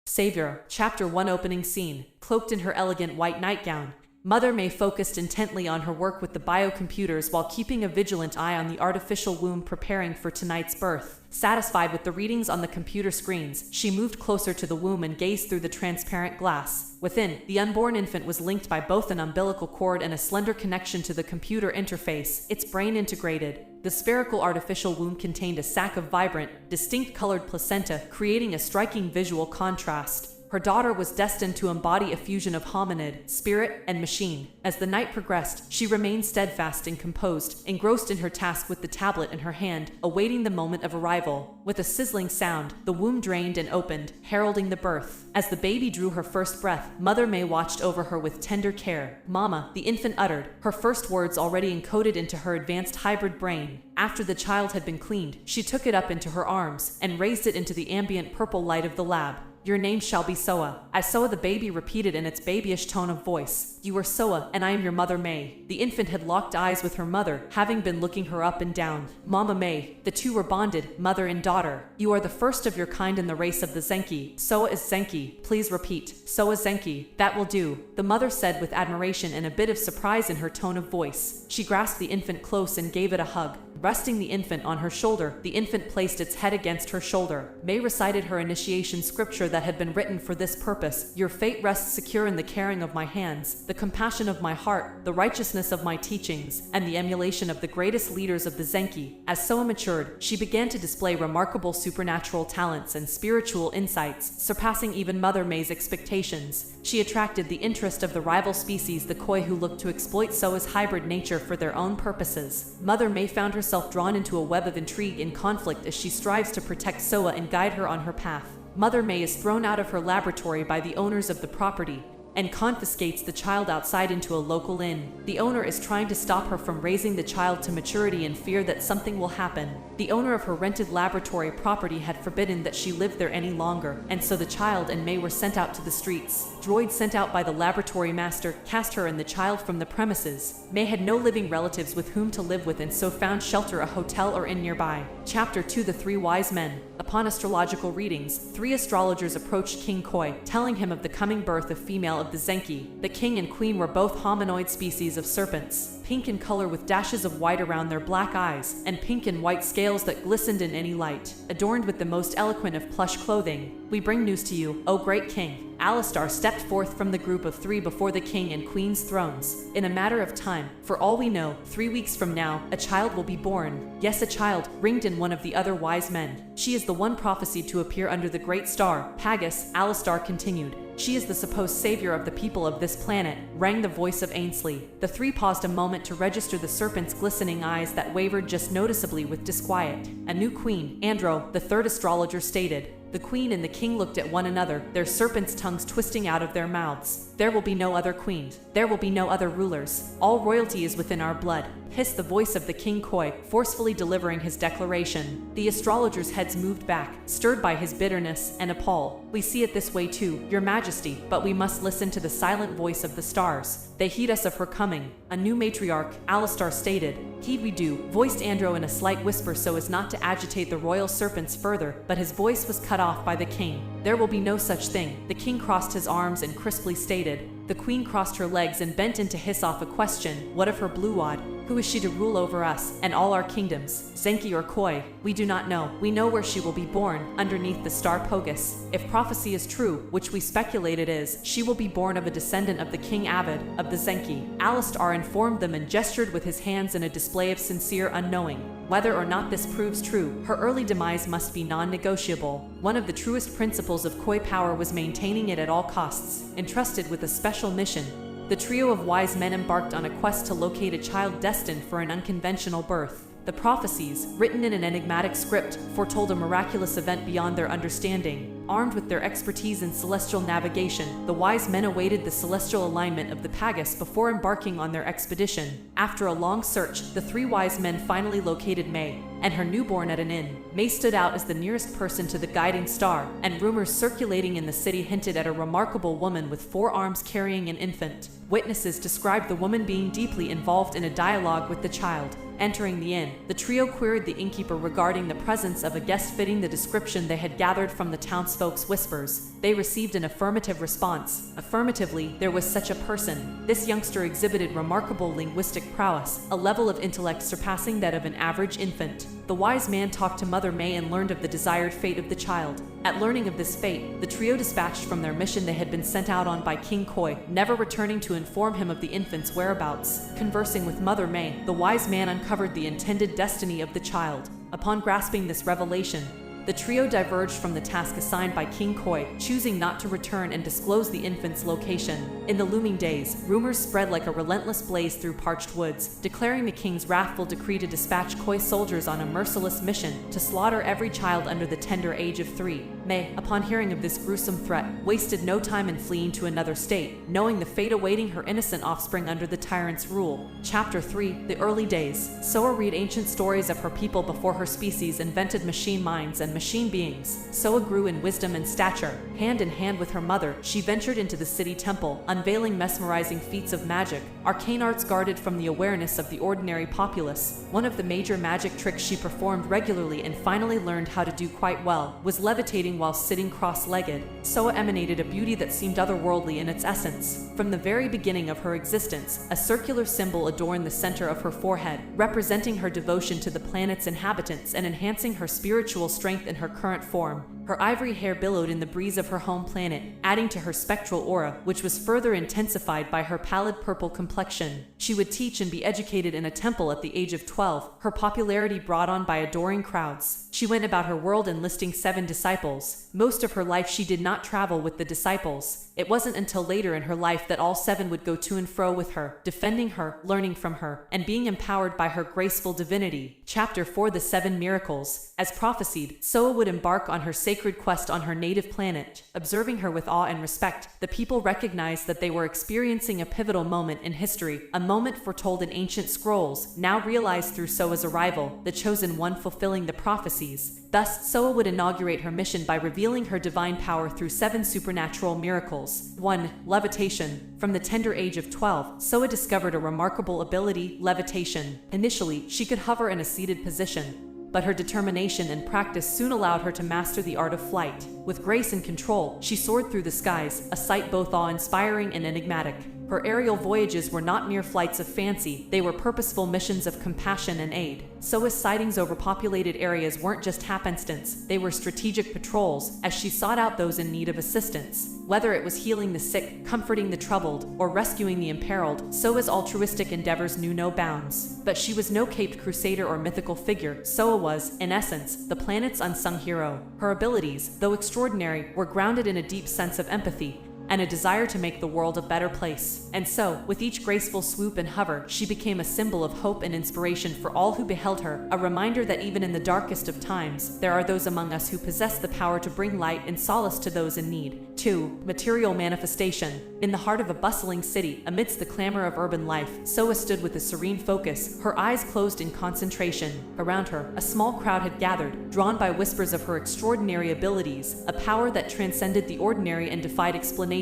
Savior, Chapter 1 Opening Scene. Cloaked in her elegant white nightgown, Mother May focused intently on her work with the biocomputers while keeping a vigilant eye on the artificial womb preparing for tonight's birth. Satisfied with the readings on the computer screens, she moved closer to the womb and gazed through the transparent glass. Within, the unborn infant was linked by both an umbilical cord and a slender connection to the computer interface, its brain integrated. The spherical artificial womb contained a sac of vibrant, distinct colored placenta, creating a striking visual contrast. Her daughter was destined to embody a fusion of hominid, spirit, and machine. As the night progressed, she remained steadfast and composed, engrossed in her task with the tablet in her hand, awaiting the moment of arrival. With a sizzling sound, the womb drained and opened, heralding the birth. As the baby drew her first breath, Mother May watched over her with tender care. "Mama," the infant uttered, her first words already encoded into her advanced hybrid brain. After the child had been cleaned, she took it up into her arms and raised it into the ambient purple light of the lab. "Your name shall be Soa." Soa, the baby repeated in its babyish tone of voice. "You are Soa, and I am your Mother May." The infant had locked eyes with her mother, having been looking her up and down. "Mama May." The two were bonded, mother and daughter. "You are the first of your kind in the race of the Zenki. Soa is Zenki. Please repeat." "Soa Zenki." "That will do," the mother said with admiration and a bit of surprise in her tone of voice. She grasped the infant close and gave it a hug. Resting the infant on her shoulder, the infant placed its head against her shoulder. May recited her initiation scripture that had been written for this purpose. "Your fate rests secure in the caring of my hands, the compassion of my heart, the righteousness of my teachings, and the emulation of the greatest leaders of the Zenki." As Soa matured, she began to display remarkable supernatural talents and spiritual insights, surpassing even Mother May's expectations. She attracted the interest of the rival species, the Koi, who looked to exploit Soa's hybrid nature for their own purposes. Mother May found herself drawn into a web of intrigue and conflict as she strives to protect Soa and guide her on her path. Mother May is thrown out of her laboratory by the owners of the property and confiscates the child outside into a local inn. The owner is trying to stop her from raising the child to maturity in fear that something will happen. The owner of her rented laboratory property had forbidden that she live there any longer, and so the child and May were sent out to the streets. Droids sent out by the laboratory master cast her and the child from the premises. May had no living relatives with whom to live with and so found shelter a hotel or inn nearby. Chapter 2 The Three Wise Men. Upon astrological readings, 3 astrologers approached King Koi, telling him of the coming birth of female of the Zenki. The king and queen were both hominoid species of serpents, pink in color with dashes of white around their black eyes, and pink and white scales that glistened in any light, adorned with the most eloquent of plush clothing. "We bring news to you, O great king." Alistar stepped forth from the group of 3 before the king and queen's thrones. "In a matter of time, for all we know, 3 weeks from now, a child will be born." "Yes, a child," ringed in one of the other wise men. "She is the one prophesied to appear under the great star, Pagus," Alistar continued. "She is the supposed savior of the people of this planet," rang the voice of Ainsley. The 3 paused a moment to register the serpent's glistening eyes that wavered just noticeably with disquiet. "A new queen, Andro," the 3rd astrologer stated. The queen and the king looked at one another, their serpents' tongues twisting out of their mouths. "There will be no other queen. There will be no other rulers. All royalty is within our blood," hissed the voice of the King Koi, forcefully delivering his declaration. The astrologers' heads moved back, stirred by his bitterness and appall. "We see it this way too, Your Majesty, but we must listen to the silent voice of the stars. They heed us of her coming." "A new matriarch," Alistar stated. "Heed we do," voiced Andro in a slight whisper so as not to agitate the royal serpents further, but his voice was cut off by the king. "There will be no such thing." The king crossed his arms and crisply stated. The queen crossed her legs and bent in to hiss off a question. "What of her blue wad? Who is she to rule over us and all our kingdoms? Zenki or Koi? We do not know. We know where she will be born, underneath the star Pogus. If prophecy is true, which we speculate it is, she will be born of a descendant of the King Avid, of the Zenki." Alistar informed them and gestured with his hands in a display of sincere unknowing. Whether or not this proves true, her early demise must be non-negotiable. One of the truest principles of Koi power was maintaining it at all costs. Entrusted with a special mission, the trio of wise men embarked on a quest to locate a child destined for an unconventional birth. The prophesies, written in an enigmatic script, foretold a miraculous event beyond their understanding. Armed with their expertise in celestial navigation, the wise men awaited the celestial alignment of the Pagus before embarking on their expedition. After a long search, the 3 wise men finally located May and her newborn at an inn. May stood out as the nearest person to the guiding star, and rumors circulating in the city hinted at a remarkable woman with 4 arms carrying an infant. Witnesses described the woman being deeply involved in a dialogue with the child. Entering the inn, the trio queried the innkeeper regarding the presence of a guest fitting the description they had gathered from the townsfolk. townsfolk's whispers, they received an affirmative response. Affirmatively, there was such a person. This youngster exhibited remarkable linguistic prowess, a level of intellect surpassing that of an average infant. The wise man talked to Mother May and learned of the desired fate of the child. At learning of this fate, the trio dispatched from their mission they had been sent out on by King Koi, never returning to inform him of the infant's whereabouts. Conversing with Mother May, the wise man uncovered the intended destiny of the child. Upon grasping this revelation, the trio diverged from the task assigned by King Koi, choosing not to return and disclose the infant's location. In the looming days, rumors spread like a relentless blaze through parched woods, declaring the king's wrathful decree to dispatch Koi soldiers on a merciless mission to slaughter every child under the tender age of 3. May, upon hearing of this gruesome threat, wasted no time in fleeing to another state, knowing the fate awaiting her innocent offspring under the tyrant's rule. Chapter 3: The Early Days. Soa read ancient stories of her people before her species invented machine minds and machine beings. Soa grew in wisdom and stature. Hand in hand with her mother, she ventured into the city temple, unveiling mesmerizing feats of magic, arcane arts guarded from the awareness of the ordinary populace. One of the major magic tricks she performed regularly and finally learned how to do quite well was levitating while sitting cross-legged. Soa emanated a beauty that seemed otherworldly in its essence. From the very beginning of her existence, a circular symbol adorned the center of her forehead, representing her devotion to the planet's inhabitants and enhancing her spiritual strength in her current form. Her ivory hair billowed in the breeze of her home planet, adding to her spectral aura, which was further intensified by her pallid purple complexion. She would teach and be educated in a temple at the age of 12, her popularity brought on by adoring crowds. She went about her world enlisting 7 disciples. Most of her life she did not travel with the disciples. It wasn't until later in her life that all 7 would go to and fro with her, defending her, learning from her, and being empowered by her graceful divinity. Chapter 4: The 7 Miracles. As prophesied, Soa would embark on her sacred quest on her native planet. Observing her with awe and respect, the people recognized that they were experiencing a pivotal moment in history, a moment foretold in ancient scrolls, now realized through Soa's arrival, the chosen one fulfilling the prophecies. Thus, Soa would inaugurate her mission by revealing her divine power through 7 supernatural miracles. 1. Levitation. From the tender age of 12, Soa discovered a remarkable ability: levitation. Initially, she could hover in a seated position, but her determination and practice soon allowed her to master the art of flight. With grace and control, she soared through the skies, a sight both awe-inspiring and enigmatic. Her aerial voyages were not mere flights of fancy, they were purposeful missions of compassion and aid. Soa's sightings over populated areas weren't just happenstance, they were strategic patrols, as she sought out those in need of assistance. Whether it was healing the sick, comforting the troubled, or rescuing the imperiled, Soa's altruistic endeavors knew no bounds. But she was no caped crusader or mythical figure. Soa was, in essence, the planet's unsung hero. Her abilities, though extraordinary, were grounded in a deep sense of empathy and a desire to make the world a better place. And so, with each graceful swoop and hover, she became a symbol of hope and inspiration for all who beheld her, a reminder that even in the darkest of times, there are those among us who possess the power to bring light and solace to those in need. 2. Material manifestation. In the heart of a bustling city, amidst the clamor of urban life, Soa stood with a serene focus, her eyes closed in concentration. Around her, a small crowd had gathered, drawn by whispers of her extraordinary abilities, a power that transcended the ordinary and defied explanation.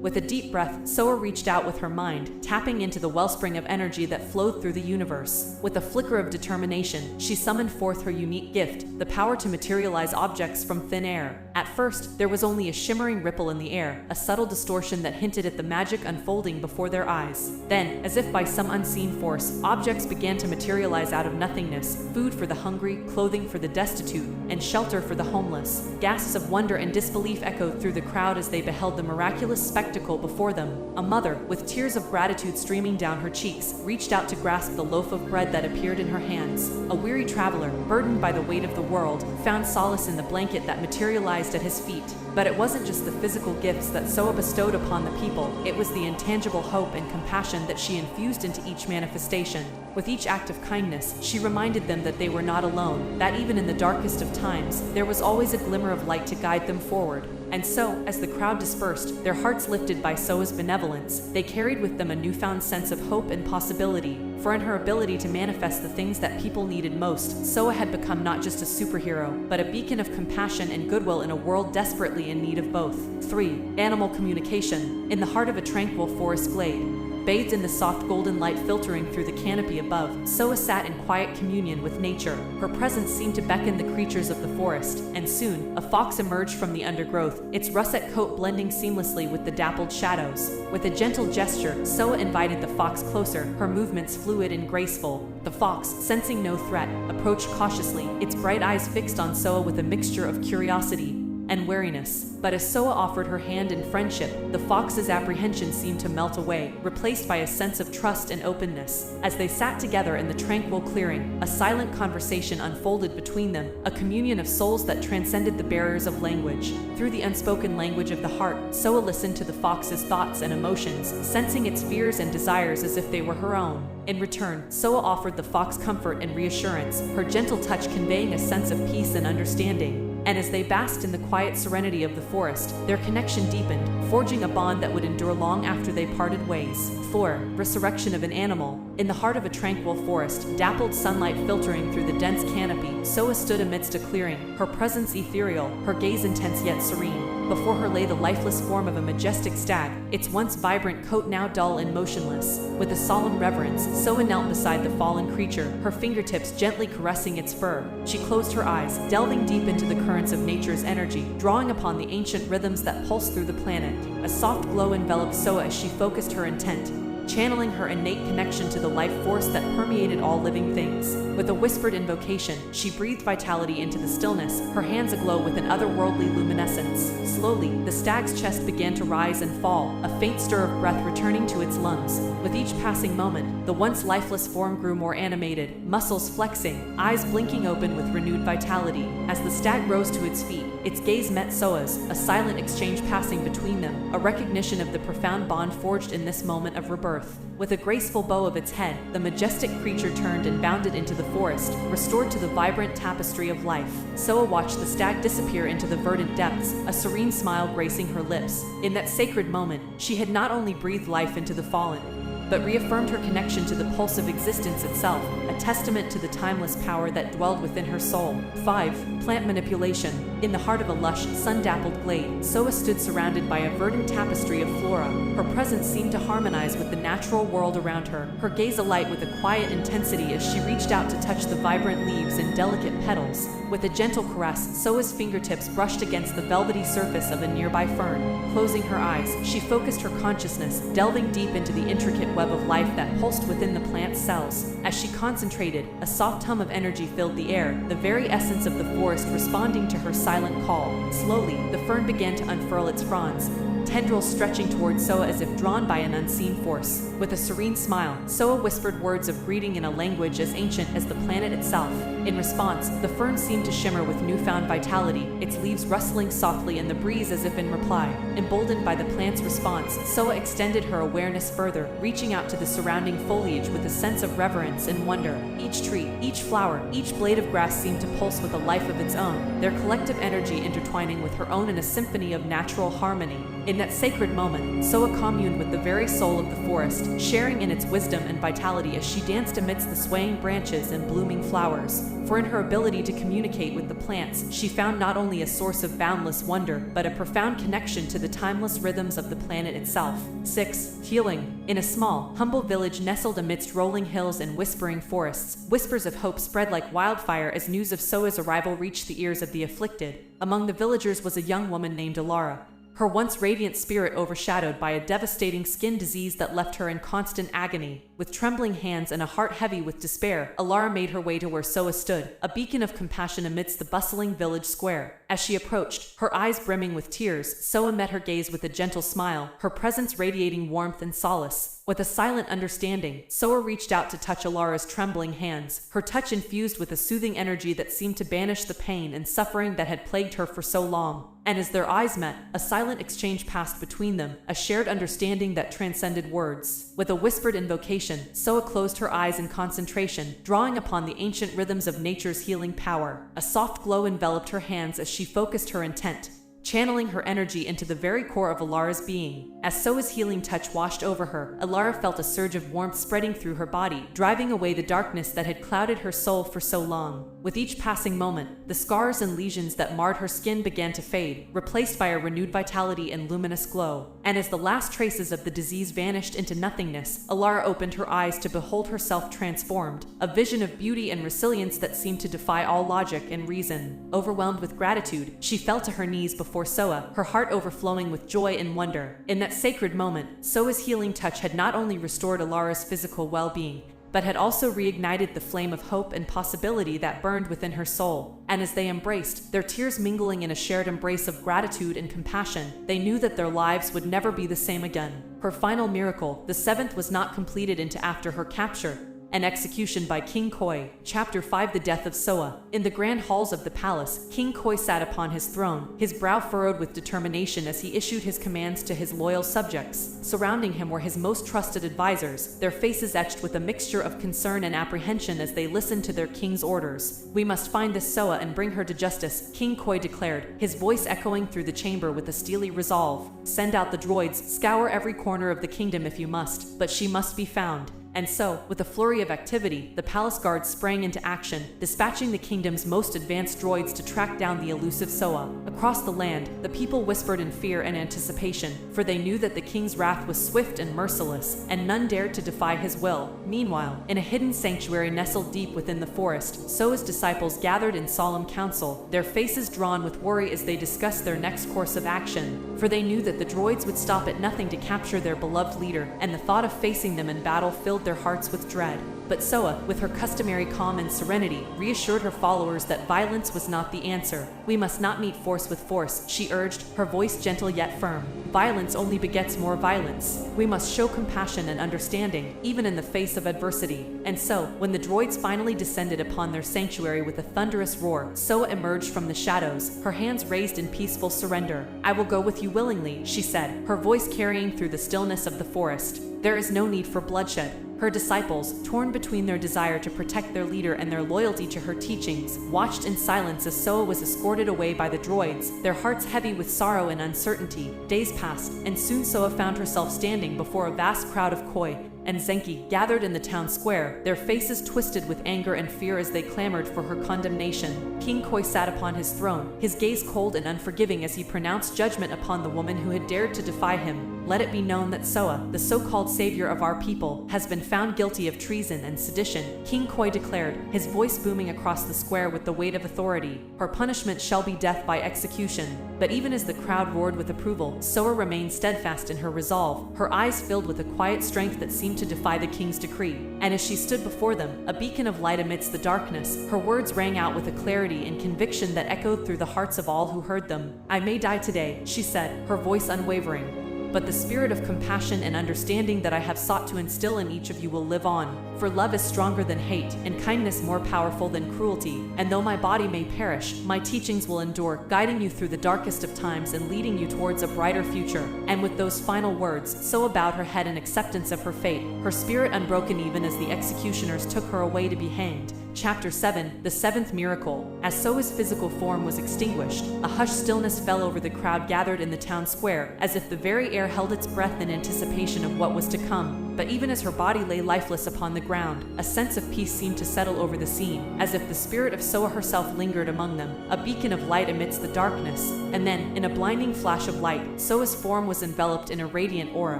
With a deep breath, Soa reached out with her mind, tapping into the wellspring of energy that flowed through the universe. With a flicker of determination, she summoned forth her unique gift, the power to materialize objects from thin air. At first, there was only a shimmering ripple in the air, a subtle distortion that hinted at the magic unfolding before their eyes. Then, as if by some unseen force, objects began to materialize out of nothingness: food for the hungry, clothing for the destitute, and shelter for the homeless. Gasps of wonder and disbelief echoed through the crowd as they beheld the miraculous spectacle before them. A mother, with tears of gratitude streaming down her cheeks, reached out to grasp the loaf of bread that appeared in her hands. A weary traveler, burdened by the weight of the world, found solace in the blanket that materialized at his feet. But it wasn't just the physical gifts that Soa bestowed upon the people, it was the intangible hope and compassion that she infused into each manifestation. With each act of kindness, she reminded them that they were not alone, that even in the darkest of times, there was always a glimmer of light to guide them forward. And so, as the crowd dispersed, their hearts lifted by Soa's benevolence, they carried with them a newfound sense of hope and possibility. For in her ability to manifest the things that people needed most, Soa had become not just a superhero, but a beacon of compassion and goodwill in a world desperately in need of both. 3. Animal communication. In the heart of a tranquil forest glade, Bathed in the soft golden light filtering through the canopy above, Soa sat in quiet communion with nature. Her presence seemed to beckon the creatures of the forest, and soon, a fox emerged from the undergrowth, its russet coat blending seamlessly with the dappled shadows. With a gentle gesture, Soa invited the fox closer, her movements fluid and graceful. The fox, sensing no threat, approached cautiously, its bright eyes fixed on Soa with a mixture of curiosity and wariness. But as Soa offered her hand in friendship, the fox's apprehension seemed to melt away, replaced by a sense of trust and openness. As they sat together in the tranquil clearing, a silent conversation unfolded between them, a communion of souls that transcended the barriers of language. Through the unspoken language of the heart, Soa listened to the fox's thoughts and emotions, sensing its fears and desires as if they were her own. In return, Soa offered the fox comfort and reassurance, her gentle touch conveying a sense of peace and understanding. And as they basked in the quiet serenity of the forest, their connection deepened, forging a bond that would endure long after they parted ways. 4. Resurrection of an animal. In the heart of a tranquil forest, dappled sunlight filtering through the dense canopy, Soa stood amidst a clearing, her presence ethereal, her gaze intense yet serene. Before her lay the lifeless form of a majestic stag, its once vibrant coat now dull and motionless. With a solemn reverence, Soa knelt beside the fallen creature, her fingertips gently caressing its fur. She closed her eyes, delving deep into the currents of nature's energy, drawing upon the ancient rhythms that pulse through the planet. A soft glow enveloped Soa as she focused her intent, channeling her innate connection to the life force that permeated all living things. With a whispered invocation, she breathed vitality into the stillness, her hands aglow with an otherworldly luminescence. Slowly, the stag's chest began to rise and fall, a faint stir of breath returning to its lungs. With each passing moment, the once lifeless form grew more animated, muscles flexing, eyes blinking open with renewed vitality. As the stag rose to its feet, its gaze met Soa's, a silent exchange passing between them, a recognition of the profound bond forged in this moment of rebirth. With a graceful bow of its head, the majestic creature turned and bounded into the forest, restored to the vibrant tapestry of life. Soa watched the stag disappear into the verdant depths, a serene smile gracing her lips. In that sacred moment, she had not only breathed life into the fallen, but reaffirmed her connection to the pulse of existence itself, a testament to the timeless power that dwelled within her soul. 5. Plant manipulation. In the heart of a lush, sun-dappled glade, Soa stood surrounded by a verdant tapestry of flora. Her presence seemed to harmonize with the natural world around her, her gaze alight with a quiet intensity as she reached out to touch the vibrant leaves and delicate petals. With a gentle caress, Soa's fingertips brushed against the velvety surface of a nearby fern. Closing her eyes, she focused her consciousness, delving deep into the intricate web of life that pulsed within the plant's cells. As she concentrated, a soft hum of energy filled the air, the very essence of the forest responding to her silent call. Slowly, the fern began to unfurl its fronds, tendrils stretching toward Soa as if drawn by an unseen force. With a serene smile, Soa whispered words of greeting in a language as ancient as the planet itself. In response, the fern seemed to shimmer with newfound vitality, its leaves rustling softly in the breeze as if in reply. Emboldened by the plant's response, Soa extended her awareness further, reaching out to the surrounding foliage with a sense of reverence and wonder. Each tree, each flower, each blade of grass seemed to pulse with a life of its own, their collective energy intertwining with her own in a symphony of natural harmony. In that sacred moment, Soa communed with the very soul of the forest, sharing in its wisdom and vitality as she danced amidst the swaying branches and blooming flowers. For in her ability to communicate with the plants, she found not only a source of boundless wonder, but a profound connection to the timeless rhythms of the planet itself. 6. Healing. In a small, humble village nestled amidst rolling hills and whispering forests, whispers of hope spread like wildfire as news of Soa's arrival reached the ears of the afflicted. Among the villagers was a young woman named Alara, her once radiant spirit overshadowed by a devastating skin disease that left her in constant agony. With trembling hands and a heart heavy with despair, Alara made her way to where Soa stood, a beacon of compassion amidst the bustling village square. As she approached, her eyes brimming with tears, Soa met her gaze with a gentle smile, her presence radiating warmth and solace. With a silent understanding, Soa reached out to touch Alara's trembling hands, her touch infused with a soothing energy that seemed to banish the pain and suffering that had plagued her for so long. And as their eyes met, a silent exchange passed between them, a shared understanding that transcended words. With a whispered invocation, Soa closed her eyes in concentration, drawing upon the ancient rhythms of nature's healing power. A soft glow enveloped her hands as she focused her intent, channeling her energy into the very core of Alara's being. As Soa's healing touch washed over her, Alara felt a surge of warmth spreading through her body, driving away the darkness that had clouded her soul for so long. With each passing moment, the scars and lesions that marred her skin began to fade, replaced by a renewed vitality and luminous glow. And as the last traces of the disease vanished into nothingness, Alara opened her eyes to behold herself transformed, a vision of beauty and resilience that seemed to defy all logic and reason. Overwhelmed with gratitude, she fell to her knees before Soa, her heart overflowing with joy and wonder. In that sacred moment, Soa's healing touch had not only restored Alara's physical well-being, but had also reignited the flame of hope and possibility that burned within her soul. And as they embraced, their tears mingling in a shared embrace of gratitude and compassion, they knew that their lives would never be the same again. Her final miracle, the seventh, was not completed until after her capture and execution by King Koi. Chapter 5: The Death of Soa. In the grand halls of the palace, King Koi sat upon his throne, his brow furrowed with determination as he issued his commands to his loyal subjects. Surrounding him were his most trusted advisors, their faces etched with a mixture of concern and apprehension as they listened to their king's orders. "We must find this Soa and bring her to justice," King Koi declared, his voice echoing through the chamber with a steely resolve. "Send out the droids, scour every corner of the kingdom if you must, but she must be found." And so, with a flurry of activity, the palace guards sprang into action, dispatching the kingdom's most advanced droids to track down the elusive Soa. Across the land, the people whispered in fear and anticipation, for they knew that the king's wrath was swift and merciless, and none dared to defy his will. Meanwhile, in a hidden sanctuary nestled deep within the forest, Soa's disciples gathered in solemn council, their faces drawn with worry as they discussed their next course of action. For they knew that the droids would stop at nothing to capture their beloved leader, and the thought of facing them in battle filled their hearts with dread. But Soa, with her customary calm and serenity, reassured her followers that violence was not the answer. "We must not meet force with force," she urged, her voice gentle yet firm. "Violence only begets more violence. We must show compassion and understanding, even in the face of adversity." And so, when the droids finally descended upon their sanctuary with a thunderous roar, Soa emerged from the shadows, her hands raised in peaceful surrender. "I will go with you willingly," she said, her voice carrying through the stillness of the forest. There is no need for bloodshed. Her disciples, torn between their desire to protect their leader and their loyalty to her teachings, watched in silence as Soa was escorted away by the droids, their hearts heavy with sorrow and uncertainty. Days passed, and soon Soa found herself standing before a vast crowd of Koi and Zenki gathered in the town square, their faces twisted with anger and fear as they clamored for her condemnation. King Koi sat upon his throne, his gaze cold and unforgiving as he pronounced judgment upon the woman who had dared to defy him. "Let it be known that Soa, the so-called savior of our people, has been found guilty of treason and sedition," King Koi declared, his voice booming across the square with the weight of authority. "Her punishment shall be death by execution." But even as the crowd roared with approval, Soa remained steadfast in her resolve, her eyes filled with a quiet strength that seemed to defy the king's decree. And as she stood before them, a beacon of light amidst the darkness, her words rang out with a clarity and conviction that echoed through the hearts of all who heard them. "I may die today," she said, her voice unwavering, "but the spirit of compassion and understanding that I have sought to instill in each of you will live on. For love is stronger than hate, and kindness more powerful than cruelty. And though my body may perish, my teachings will endure, guiding you through the darkest of times and leading you towards a brighter future." And with those final words, Soa bowed her head in acceptance of her fate, her spirit unbroken even as the executioners took her away to be hanged. Chapter 7: The Seventh Miracle. As Soa's physical form was extinguished, a hushed stillness fell over the crowd gathered in the town square, as if the very air held its breath in anticipation of what was to come. But even as her body lay lifeless upon the ground, a sense of peace seemed to settle over the scene, as if the spirit of Soa herself lingered among them, a beacon of light amidst the darkness. And then, in a blinding flash of light, Soa's form was enveloped in a radiant aura,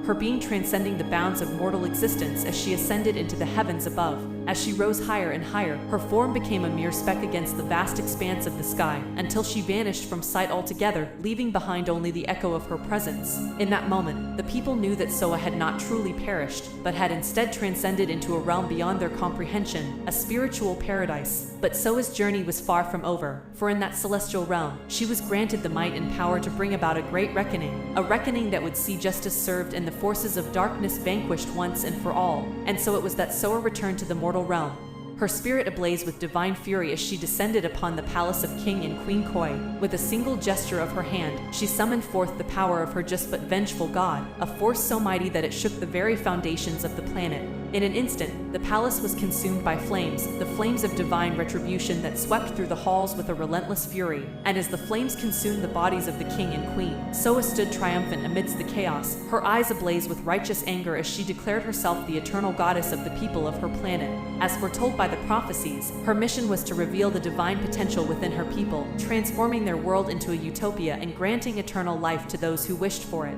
her being transcending the bounds of mortal existence as she ascended into the heavens above. As she rose higher and higher, her form became a mere speck against the vast expanse of the sky, until she vanished from sight altogether, leaving behind only the echo of her presence. In that moment, the people knew that Soa had not truly perished, but had instead transcended into a realm beyond their comprehension, a spiritual paradise. But Soa's journey was far from over, for in that celestial realm, she was granted the might and power to bring about a great reckoning, a reckoning that would see justice served and the forces of darkness vanquished once and for all. And so it was that Soa returned to the mortal realm, her spirit ablaze with divine fury as she descended upon the palace of King and Queen Koi. With a single gesture of her hand, she summoned forth the power of her just but vengeful god, a force so mighty that it shook the very foundations of the planet. In an instant, the palace was consumed by flames, the flames of divine retribution that swept through the halls with a relentless fury. And as the flames consumed the bodies of the king and queen, Soa stood triumphant amidst the chaos, her eyes ablaze with righteous anger as she declared herself the eternal goddess of the people of her planet. As foretold by the prophecies, her mission was to reveal the divine potential within her people, transforming their world into a utopia and granting eternal life to those who wished for it.